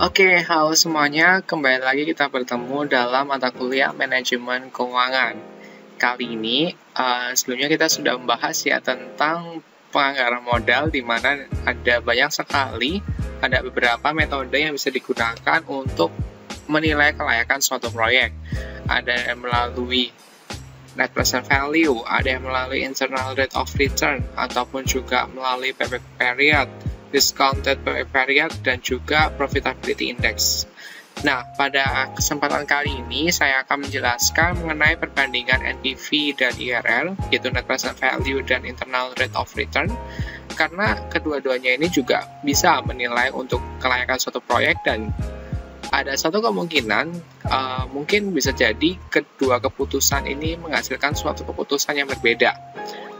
Oke, halo semuanya. Kembali lagi kita bertemu dalam mata kuliah manajemen keuangan. Kali ini, sebelumnya kita sudah membahas ya tentang penganggaran modal, di mana ada banyak sekali, ada beberapa metode yang bisa digunakan untuk menilai kelayakan suatu proyek. Ada yang melalui net present value, ada yang melalui internal rate of return, ataupun juga melalui payback period, discounted payback period, dan juga profitability index. Nah, pada kesempatan kali ini saya akan menjelaskan mengenai perbandingan NPV dan IRR, yaitu net present value dan internal rate of return, karena kedua-duanya ini juga bisa menilai untuk kelayakan suatu proyek, dan ada satu kemungkinan mungkin bisa jadi kedua keputusan ini menghasilkan suatu keputusan yang berbeda.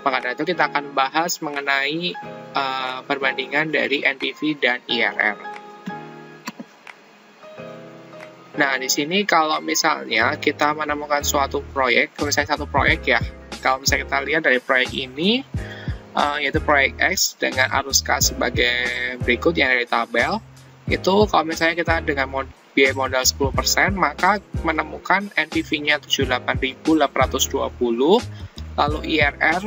Maka dari itu kita akan bahas mengenai perbandingan dari NPV dan IRR. Nah, di sini kalau misalnya kita menemukan suatu proyek, misalnya satu proyek ya, kalau misalnya kita lihat dari proyek ini, yaitu proyek X dengan arus kas sebagai berikut yang dari tabel, itu kalau misalnya kita dengan biaya modal 10%, maka menemukan NPV-nya 78.820, lalu IRR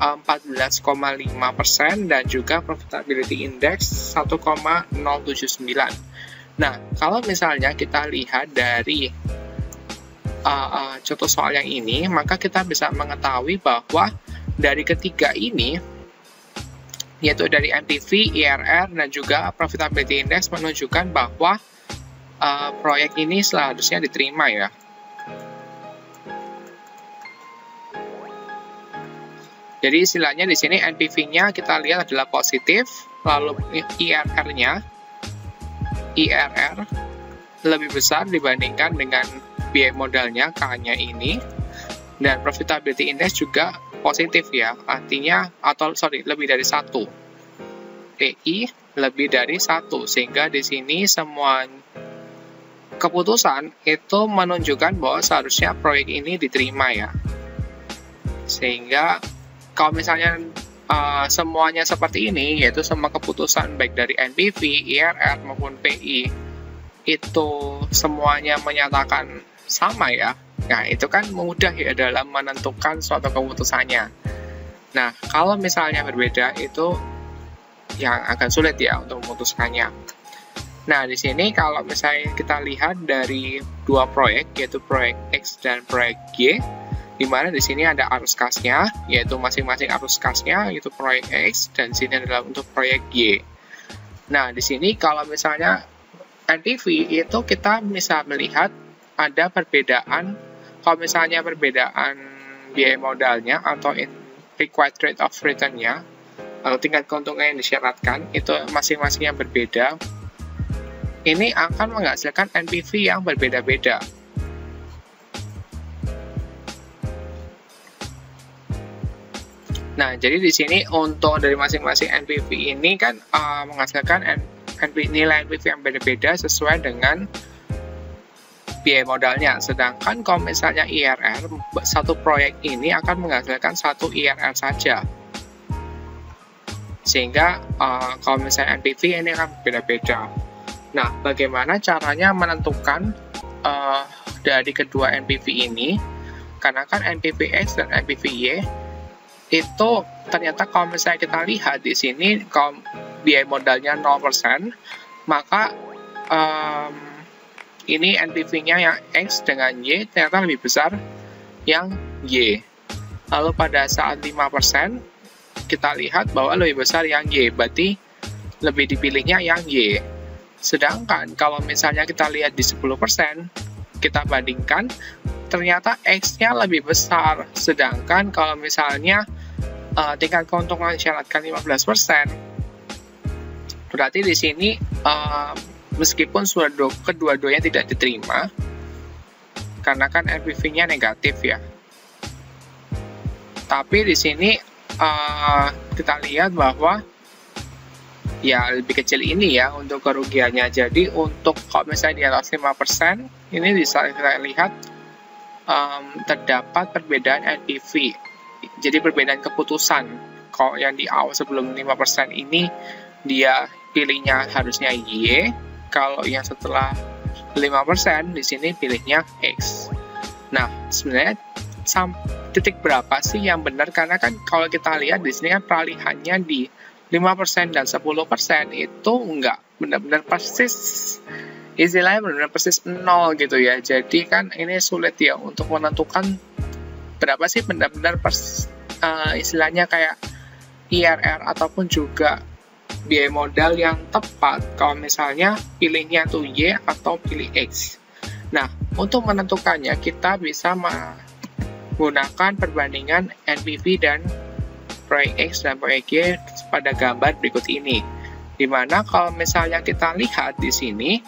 14,5% dan juga profitability index 1,079. Nah, kalau misalnya kita lihat dari contoh soal yang ini, maka kita bisa mengetahui bahwa dari ketiga ini, yaitu dari NPV, IRR, dan juga profitability index menunjukkan bahwa proyek ini seharusnya diterima ya. Jadi istilahnya di sini NPV-nya kita lihat adalah positif, lalu IRR lebih besar dibandingkan dengan biaya modalnya K-nya ini, dan profitability index juga positif ya, artinya lebih dari 1. PI lebih dari 1, sehingga di sini semua keputusan itu menunjukkan bahwa seharusnya proyek ini diterima ya. Sehingga kalau misalnya semuanya seperti ini, yaitu semua keputusan baik dari NPV, IRR maupun PI itu semuanya menyatakan sama ya, nah itu kan mudah ya dalam menentukan suatu keputusannya. Nah, kalau misalnya berbeda itu yang agak sulit ya untuk memutuskannya. Nah, di sini kalau misalnya kita lihat dari dua proyek, yaitu proyek X dan proyek Y, di mana di sini ada arus kasnya, yaitu masing-masing arus kasnya, yaitu proyek X, dan di sini adalah untuk proyek Y. Nah, di sini kalau misalnya NPV itu kita bisa melihat ada perbedaan, kalau misalnya perbedaan biaya modalnya atau required rate of return-nya, atau tingkat keuntungan yang disyaratkan, itu masing-masing yang berbeda. Ini akan menghasilkan NPV yang berbeda-beda. Nah, jadi di sini untuk dari masing-masing NPV ini kan menghasilkan nilai NPV yang beda-beda sesuai dengan biaya modalnya. Sedangkan kalau misalnya IRR, satu proyek ini akan menghasilkan satu IRR saja. Sehingga kalau misalnya NPV ini akan beda-beda. Nah, bagaimana caranya menentukan dari kedua NPV ini? Karena kan NPV X dan NPV Y itu ternyata kalau misalnya kita lihat di sini, kalau biaya modalnya 0%, maka ini NPV-nya yang X dengan Y ternyata lebih besar yang Y. Lalu pada saat 5%, kita lihat bahwa lebih besar yang Y, berarti lebih dipilihnya yang Y. Sedangkan kalau misalnya kita lihat di 10%, kita bandingkan, ternyata X-nya lebih besar. Sedangkan kalau misalnya tingkat keuntungan disyaratkan 15%, berarti di sini meskipun kedua-duanya tidak diterima, karena kan NPV-nya negatif ya. Tapi di sini kita lihat bahwa ya lebih kecil ini ya untuk kerugiannya. Jadi untuk kalau misalnya di atas 5%, ini bisa kita lihat terdapat perbedaan NPV. Jadi perbedaan keputusan. Kalau yang di awal sebelum 5% ini dia pilihnya harusnya Y, Kalau yang setelah 5% di sini pilihnya X. Nah, sebenarnya titik berapa sih yang benar? Karena kan kalau kita lihat di sini kan peralihannya di 5% dan 10% itu nggak benar-benar persis. Istilahnya benar-benar persis 0 gitu ya. Jadi kan ini sulit ya untuk menentukan berapa sih benar-benar istilahnya kayak IRR ataupun juga biaya modal yang tepat kalau misalnya pilihnya tuh Y atau pilih X. Nah, untuk menentukannya kita bisa menggunakan perbandingan NPV dan proyek X dan proyek Y pada gambar berikut ini. Dimana kalau misalnya kita lihat di sini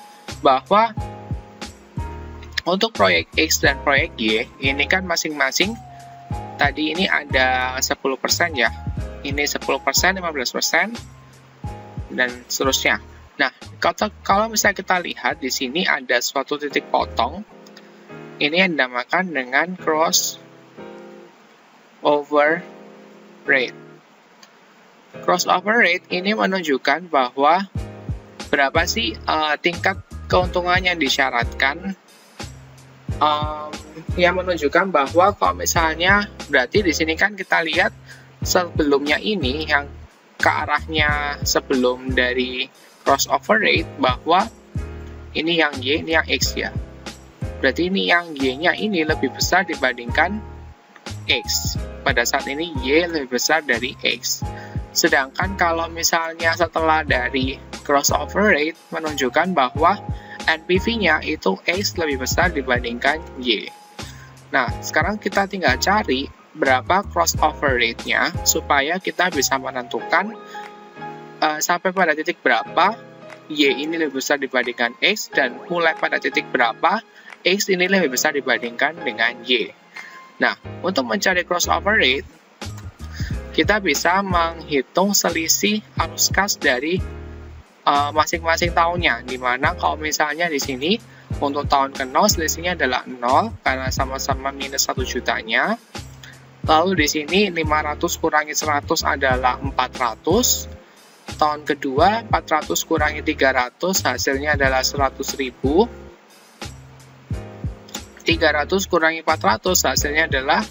bahwa untuk proyek X dan proyek Y ini kan masing-masing tadi ini ada 10% ya. Ini 10%, 15%, dan seterusnya. Nah, kalau misalnya kita lihat di sini ada suatu titik potong, ini yang dinamakan dengan crossover rate. Crossover rate ini menunjukkan bahwa berapa sih tingkat keuntungan yang disyaratkan, yang menunjukkan bahwa kalau misalnya berarti di sini kan kita lihat sebelumnya ini yang ke arahnya sebelum dari crossover rate bahwa ini yang Y, ini yang X ya. Berarti ini yang Y-nya ini lebih besar dibandingkan X. Pada saat ini Y lebih besar dari X. Sedangkan kalau misalnya setelah dari crossover rate menunjukkan bahwa NPV-nya itu X lebih besar dibandingkan Y. Nah, sekarang kita tinggal cari berapa crossover rate-nya supaya kita bisa menentukan sampai pada titik berapa Y ini lebih besar dibandingkan X dan mulai pada titik berapa X ini lebih besar dibandingkan dengan Y. Nah, untuk mencari crossover rate kita bisa menghitung selisih arus kas dari masing-masing tahunnya, dimana kalau misalnya di sini untuk tahun ke-0 selisihnya adalah 0 karena sama-sama minus 1 jutanya. Lalu di sini 500 kurangi 100 adalah 400. Tahun kedua 400 kurangi 300 hasilnya adalah 100.000. 300 kurangi 400 hasilnya adalah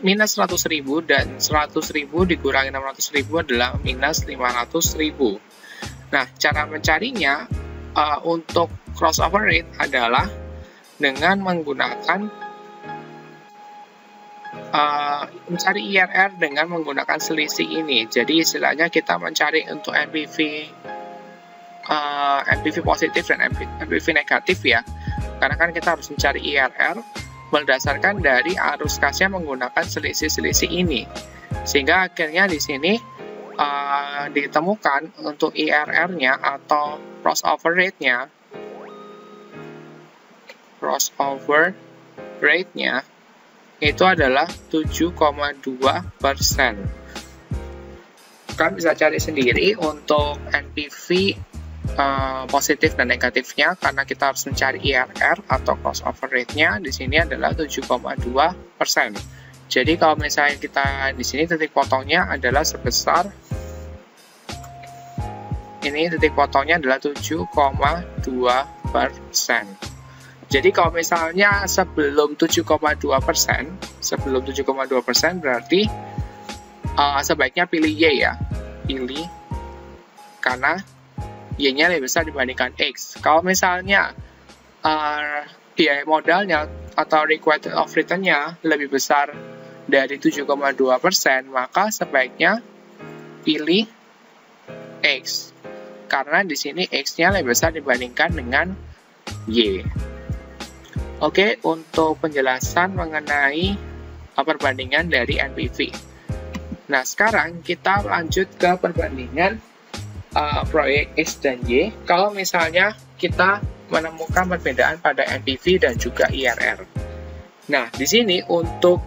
minus 100.000 dan 100.000 dikurangi 600.000 adalah minus 500.000. Nah, cara mencarinya untuk crossover rate adalah dengan menggunakan mencari IRR dengan menggunakan selisih ini. Jadi istilahnya kita mencari untuk NPV positif dan NPV negatif ya. Karena kan kita harus mencari IRR berdasarkan dari arus kasnya menggunakan selisih-selisih ini. Sehingga akhirnya di sini ditemukan untuk IRR-nya atau crossover rate-nya. Crossover rate-nya itu adalah 7,2%. Kalian bisa cari sendiri untuk NPV positif dan negatifnya karena kita harus mencari IRR atau crossover rate-nya di sini adalah 7,2%. Jadi kalau misalnya kita di sini titik potongnya adalah sebesar ini titik potongnya adalah 7,2%. Jadi kalau misalnya sebelum 7,2% berarti sebaiknya pilih Y ya. Pilih karena Y-nya lebih besar dibandingkan X. Kalau misalnya biaya modalnya atau required of return-nya lebih besar dari 7,2%, maka sebaiknya pilih X. Karena di sini X-nya lebih besar dibandingkan dengan Y. Oke, untuk penjelasan mengenai perbandingan dari NPV. Nah, sekarang kita lanjut ke perbandingan proyek X dan Y. Kalau misalnya kita menemukan perbedaan pada NPV dan juga IRR. Nah, di sini untuk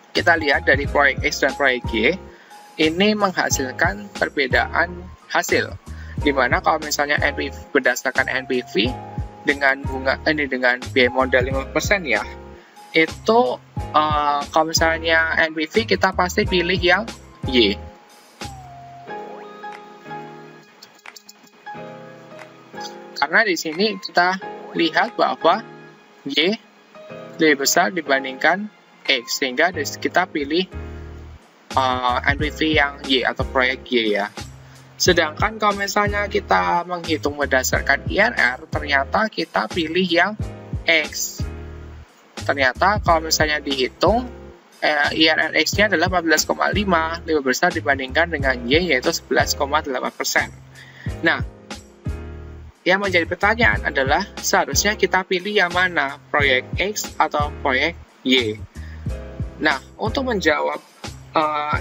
kita lihat dari proyek X dan proyek Y, ini menghasilkan perbedaan hasil. Dimana kalau misalnya NPV berdasarkan NPV, dengan dengan biaya modal 5% ya, itu kalau misalnya NPV kita pasti pilih yang Y. Karena di sini kita lihat bahwa Y lebih besar dibandingkan X, sehingga kita pilih NPV yang Y atau proyek Y ya. Sedangkan kalau misalnya kita menghitung berdasarkan IRR, ternyata kita pilih yang X. Ternyata kalau misalnya dihitung, IRR X-nya adalah 14,5, lebih besar dibandingkan dengan Y, yaitu 11,8%. Nah, yang menjadi pertanyaan adalah seharusnya kita pilih yang mana, proyek X atau proyek Y. Nah, untuk menjawab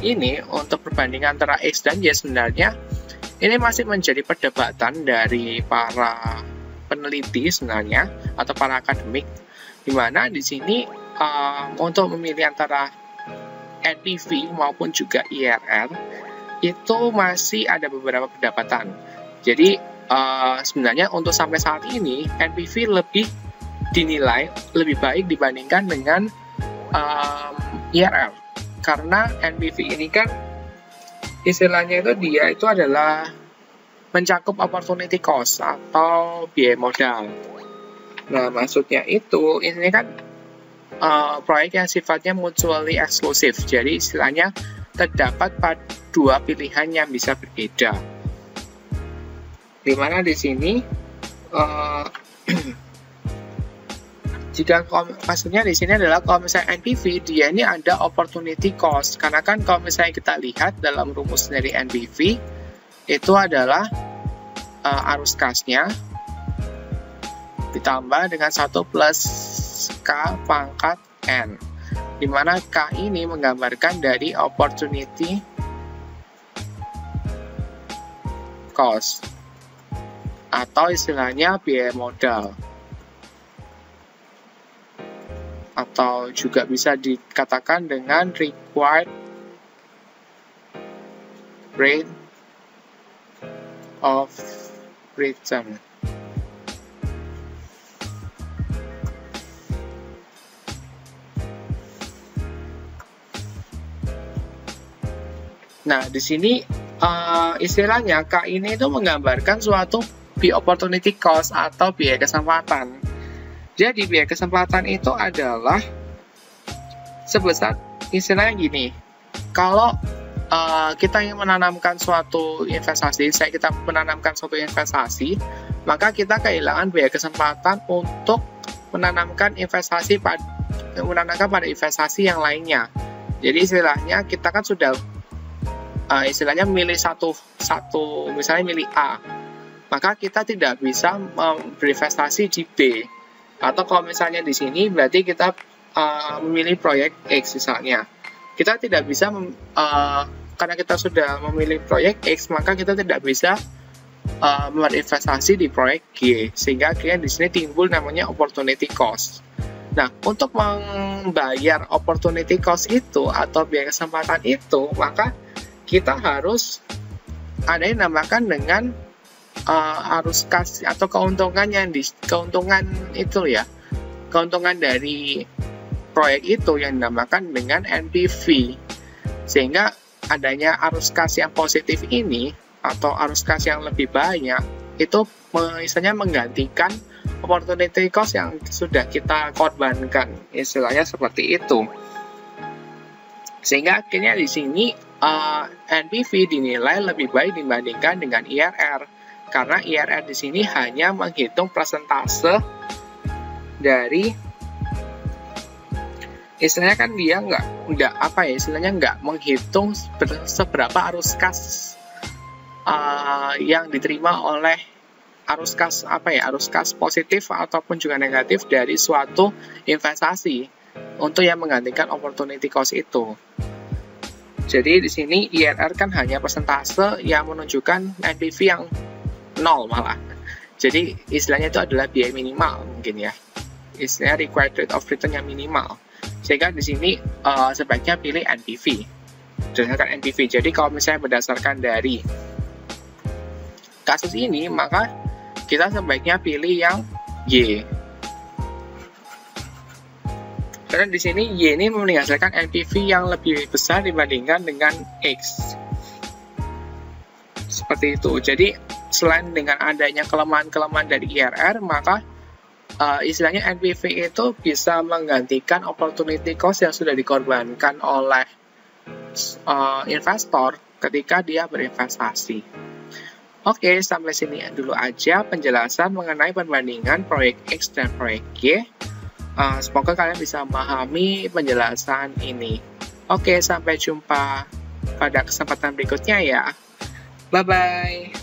ini, untuk perbandingan antara X dan Y sebenarnya, ini masih menjadi perdebatan dari para peneliti sebenarnya, atau para akademik, di mana di sini untuk memilih antara NPV maupun juga IRR, itu masih ada beberapa perdebatan. Jadi, sebenarnya untuk sampai saat ini NPV lebih dinilai lebih baik dibandingkan dengan IRR, karena NPV ini kan istilahnya dia itu adalah mencakup opportunity cost atau biaya modal. Nah, maksudnya itu ini kan proyek yang sifatnya mutually exclusive, jadi istilahnya terdapat dua pilihan yang bisa berbeda. Dimana di sini jika maksudnya di sini adalah kalau misalnya NPV dia ini ada opportunity cost, karena kan kalau misalnya kita lihat dalam rumus dari NPV itu adalah arus kasnya ditambah dengan 1 plus K pangkat N, dimana K ini menggambarkan dari opportunity cost atau istilahnya biaya modal, atau juga bisa dikatakan dengan required rate of return. Nah, di sini istilahnya K ini itu menggambarkan suatu opportunity cost atau biaya kesempatan. Jadi biaya kesempatan itu adalah sebesar istilahnya gini. Kalau kita ingin menanamkan suatu investasi, kita menanamkan suatu investasi, maka kita kehilangan biaya kesempatan untuk menanamkan pada investasi yang lainnya. Jadi istilahnya kita kan sudah istilahnya milih satu misalnya milih A, maka kita tidak bisa berinvestasi di B. Atau kalau misalnya di sini berarti kita memilih proyek X misalnya. Kita tidak bisa karena kita sudah memilih proyek X, maka kita tidak bisa berinvestasi di proyek G, sehingga akhirnya di sini timbul namanya opportunity cost. Nah, untuk membayar opportunity cost itu atau biaya kesempatan itu, maka kita harus ada yang dinamakan dengan arus kas atau keuntungan dari proyek itu yang dinamakan dengan NPV. Sehingga adanya arus kas yang positif ini atau arus kas yang lebih banyak itu misalnya menggantikan opportunity cost yang sudah kita korbankan, istilahnya seperti itu. Sehingga akhirnya di sini NPV dinilai lebih baik dibandingkan dengan IRR. Karena IRR di sini hanya menghitung persentase dari, istilahnya kan dia nggak menghitung seberapa arus kas yang diterima oleh arus kas positif ataupun juga negatif dari suatu investasi untuk yang menggantikan opportunity cost itu. Jadi di sini IRR kan hanya persentase yang menunjukkan NPV yang 0 malah. Jadi istilahnya itu adalah biaya minimal mungkin ya. Istilahnya required rate of return yang minimal. Sehingga di sini sebaiknya pilih NPV. Berdasarkan NPV. Jadi kalau misalnya berdasarkan dari kasus ini, maka kita sebaiknya pilih yang Y. Karena di sini Y ini menghasilkan NPV yang lebih besar dibandingkan dengan X. Seperti itu. Jadi selain dengan adanya kelemahan-kelemahan dari IRR, maka istilahnya NPV itu bisa menggantikan opportunity cost yang sudah dikorbankan oleh investor ketika dia berinvestasi. Oke, sampai sini dulu aja penjelasan mengenai perbandingan proyek X dan proyek Y. Semoga kalian bisa memahami penjelasan ini. Oke, sampai jumpa pada kesempatan berikutnya ya. Bye-bye.